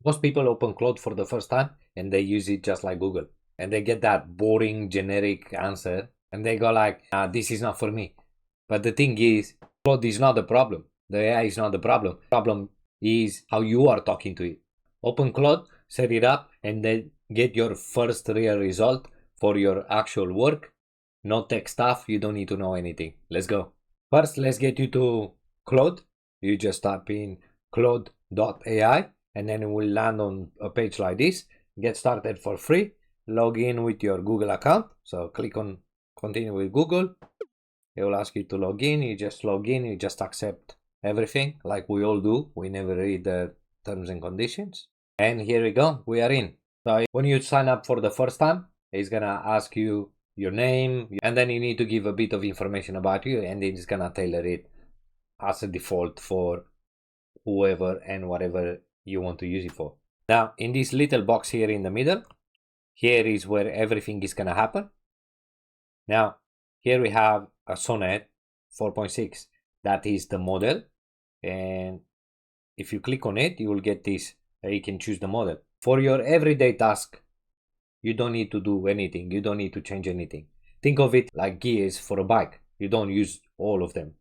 Most people open Claude for the first time and they use it just like Google. And they get that boring generic answer and they go like, this is not for me. But the thing is, Claude is not the problem. The AI is not the problem. The problem is how you are talking to it. Open Claude, set it up, and then get your first real result for your actual work. No tech stuff, you don't need to know anything. Let's go. First, let's get you to Claude. You just type in Claude.ai and then it will land on a page like this. Get started for free. Log in with your Google account. So click on continue with Google. It will ask you to log in. You just log in. You just accept everything like we all do. We never read the terms and conditions. And here we go. We are in. So when you sign up for the first time, it's going to ask you your name, and then you need to give a bit of information about you, and it's going to tailor it as a default for whoever and whatever you want to use it for. Now, in this little box here in the middle, here is where everything is going to happen. Now, here we have a Sonnet 4.6. That is the model. And if you click on it, you will get this. You can choose the model. For your everyday task, you don't need to do anything. You don't need to change anything. Think of it like gears for a bike. You don't use all of them.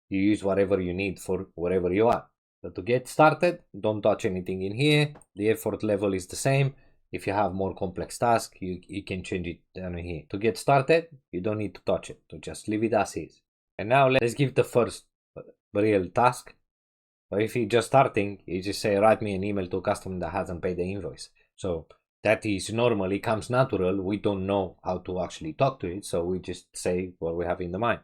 You use whatever you need for wherever you are. So to get started, don't touch anything in here. The effort level is the same. If you have more complex tasks, you can change it down here. To get started, you don't need to touch it. So just leave it as is. And now let's give the first real task. So if you're just starting, you just say, write me an email to a customer that hasn't paid the invoice. So that is normally comes natural. We don't know how to actually talk to it. So we just say what we have in the mind.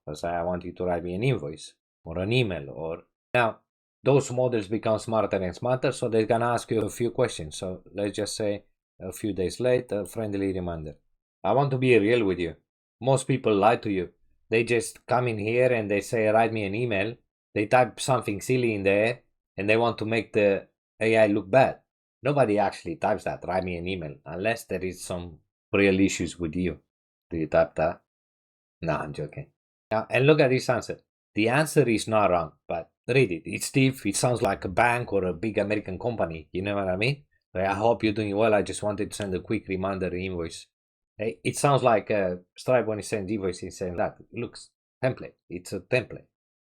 So say, I want you to write me an invoice or an email. Or now those models become smarter and smarter. So they're going to ask you a few questions. So let's just say a few days later, friendly reminder. I want to be real with you. Most people lie to you. They just come in here and they say, write me an email. They type something silly in there and they want to make the AI look bad. Nobody actually types that, write me an email, unless there is some real issues with you. Do you type that? No, I'm joking. Now, and look at this answer. The answer is not wrong, but read it. It's stiff. It sounds like a bank or a big American company. You know what I mean? I hope you're doing well. I just wanted to send a quick reminder invoice. It sounds like Stripe when it sends invoice, it's saying that. It looks template. It's a template.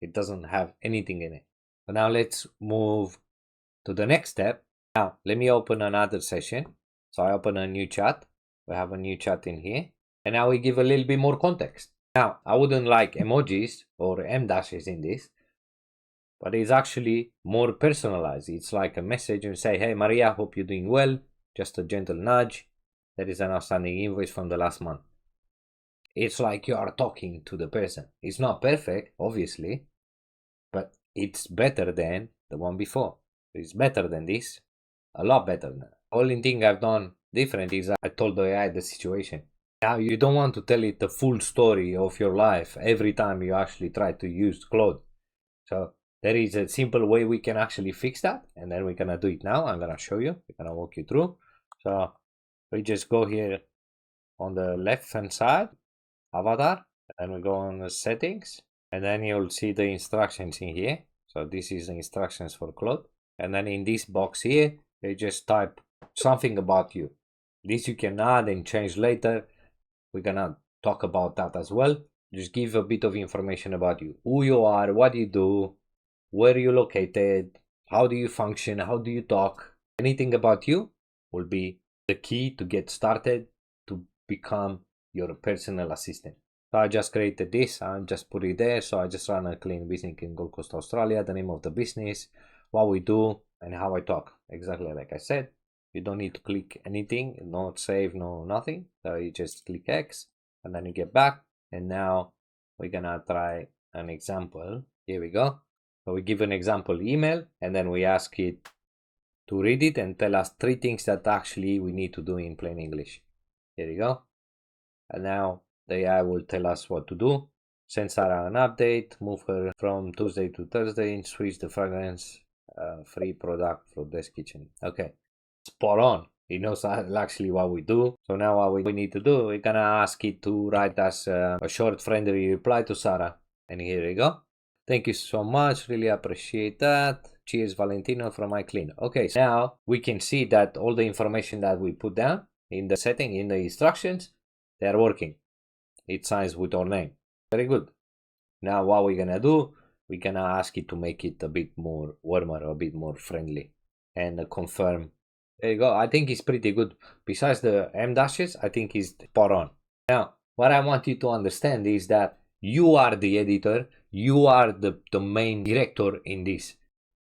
It doesn't have anything in it. So now let's move to the next step. Now, let me open another session. So I open a new chat. We have a new chat in here. And now we give a little bit more context. Now, I wouldn't like emojis or M dashes in this, but it's actually more personalized. It's like a message and say, hey, Maria, hope you're doing well. Just a gentle nudge. There is an outstanding invoice from the last month. It's like you are talking to the person. It's not perfect, obviously, but it's better than the one before. It's better than this. A lot better than that. Only thing I've done different is I told the AI the situation. Now you don't want to tell it the full story of your life every time you actually try to use Claude. So there is a simple way we can actually fix that, and then we're gonna do it now. I'm gonna show you. We're gonna walk you through. So we just go here on the left hand side, avatar, and we go on the settings, and then you'll see the instructions in here. So this is the instructions for Claude. And then in this box here, you just type something about you. This you can add and change later. We're gonna talk about that as well. Just give a bit of information about you. Who you are, what you do, where you're located, how do you function, how do you talk. Anything about you will be the key to get started to become your personal assistant. So I just created this and just put it there. So I just run a clean business in Gold Coast, Australia, the name of the business, what we do, and how I talk. Exactly like I said. You don't need to click anything, not save, no nothing. So you just click X and then you get back. And now we're gonna try an example. Here we go. So we give an example email and then we ask it to read it and tell us 3 things that actually we need to do in plain English. Here we go. And now the AI will tell us what to do. Send Sarah an update, move her from Tuesday to Thursday, and switch the fragrance free product for this kitchen. Okay, spot on. It knows actually what we do. So now what we need to do, we're gonna ask it to write us a short friendly reply to Sarah. And here we go. Thank you so much. Really appreciate that. Cheers, Valentino from my cleaner. Okay, so now we can see that all the information that we put down in the setting, in the instructions, they are working. It signs with our name. Very good. Now what we're gonna do, we're gonna ask it to make it a bit more warmer, a bit more friendly, and confirm. There you go. I think it's pretty good. Besides the M dashes, I think it's spot on. Now, what I want you to understand is that you are the editor, you are the main director in this.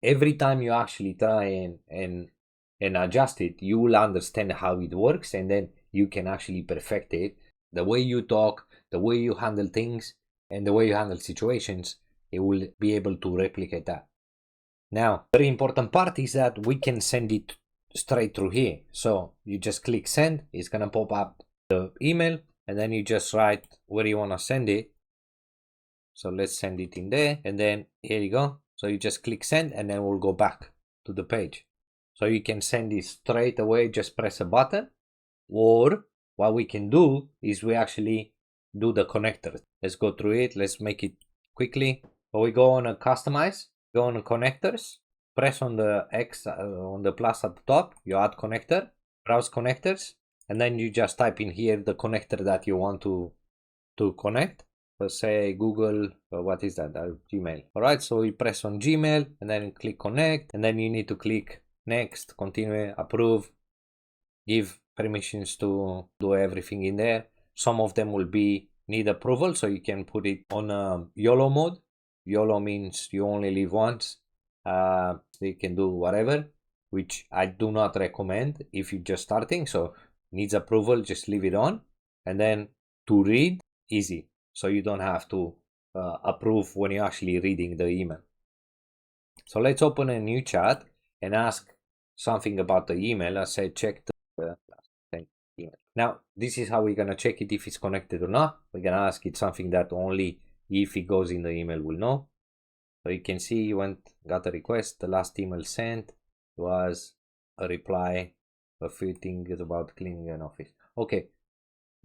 Every time you actually try and adjust it, you will understand how it works, and then you can actually perfect it. The way you talk, the way you handle things, and the way you handle situations, it will be able to replicate that. Now, very important part is that we can send it straight through here. So you just click send, it's gonna pop up the email, and then you just write where you want to send it. So let's send it in there, and then here you go. So you just click send, and then we'll go back to the page. So you can send it straight away, just press a button, or what we can do is we actually do the connector. Let's go through it. Let's make it quickly. So we go on a customize, go on connectors, press on the X, on the plus at the top, you add connector, browse connectors, and then you just type in here the connector that you want to connect. So say Google, what is that? Gmail. All right, so we press on Gmail and then click connect, and then you need to click next, continue, approve, give permissions to do everything in there. Some of them will need approval, so you can put it on YOLO mode. YOLO means you only live once. You can do whatever, which I do not recommend if you're just starting. So needs approval, just leave it on. And then to read, easy. So you don't have to approve when you're actually reading the email. So let's open a new chat and ask something about the email. I say check the email. Now, this is how we're going to check it if it's connected or not. We're going to ask it something that only if it goes in the email will know. So you can see you got a request. The last email sent was a reply, a few things about cleaning an office. Okay,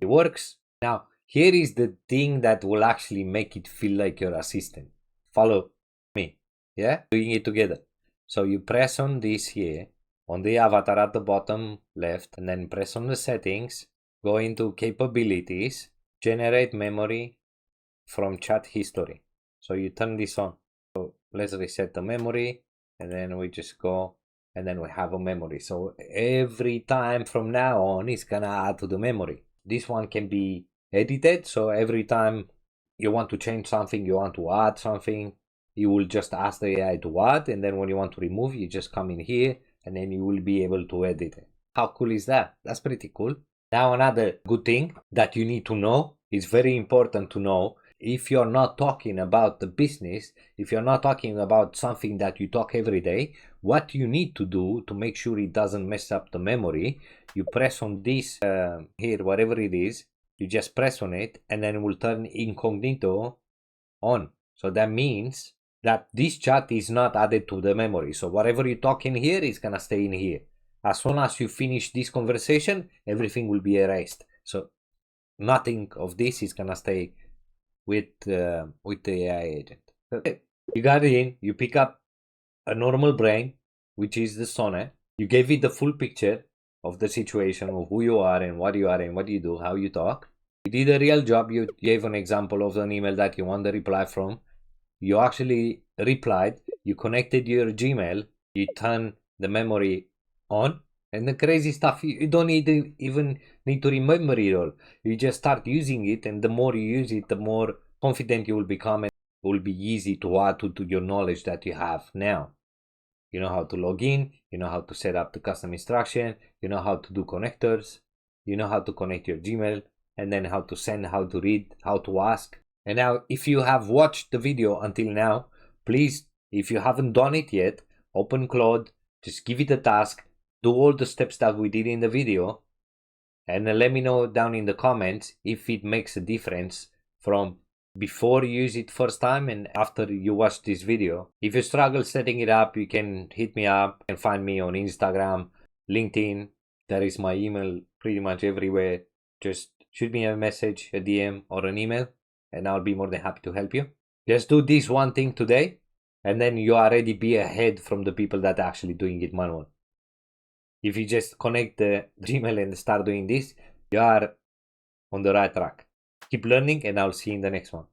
it works. Now, here is the thing that will actually make it feel like your assistant. Follow me, yeah? Doing it together. So you press on this here, on the avatar at the bottom left, and then press on the settings, go into capabilities, generate memory from chat history. So you turn this on. So let's reset the memory, and then we just go, and then we have a memory. So every time from now on, it's gonna add to the memory. This one can be edited, so every time you want to change something, you want to add something, you will just ask the AI to add, and then when you want to remove, you just come in here, and then you will be able to edit it. How cool is that? That's pretty cool. Now, another good thing that you need to know, is very important to know, if you're not talking about the business, if you're not talking about something that you talk every day, what you need to do to make sure it doesn't mess up the memory, you press on this here, whatever it is, you just press on it, and then it will turn incognito on. So that means that this chat is not added to the memory. So whatever you talk in here is gonna stay in here. As soon as you finish this conversation, everything will be erased. So nothing of this is gonna stay with the AI agent. Okay. You got it in, you pick up a normal brain, which is the sonnet. You gave it the full picture of the situation, of who you are and what you do, how you talk. You did a real job. You gave an example of an email that you want the reply from. You actually replied, you connected your Gmail, you turn the memory on, and the crazy stuff, you don't even need to remember it all. You just start using it, and the more you use it, the more confident you will become, and it will be easy to add to your knowledge that you have now. You know how to log in, you know how to set up the custom instruction, you know how to do connectors, you know how to connect your Gmail, and then how to send, how to read, how to ask. And now, if you have watched the video until now, please, if you haven't done it yet, open Claude, just give it a task, do all the steps that we did in the video, and let me know down in the comments if it makes a difference from before you use it first time and after you watch this video. If you struggle setting it up, you can hit me up and find me on Instagram, LinkedIn. There is my email pretty much everywhere. Just shoot me a message, a DM, or an email, and I'll be more than happy to help you. Just do this one thing today, and then you already be ahead from the people that are actually doing it manual. If you just connect the Gmail and start doing this, you are on the right track. Keep learning, and I'll see you in the next one.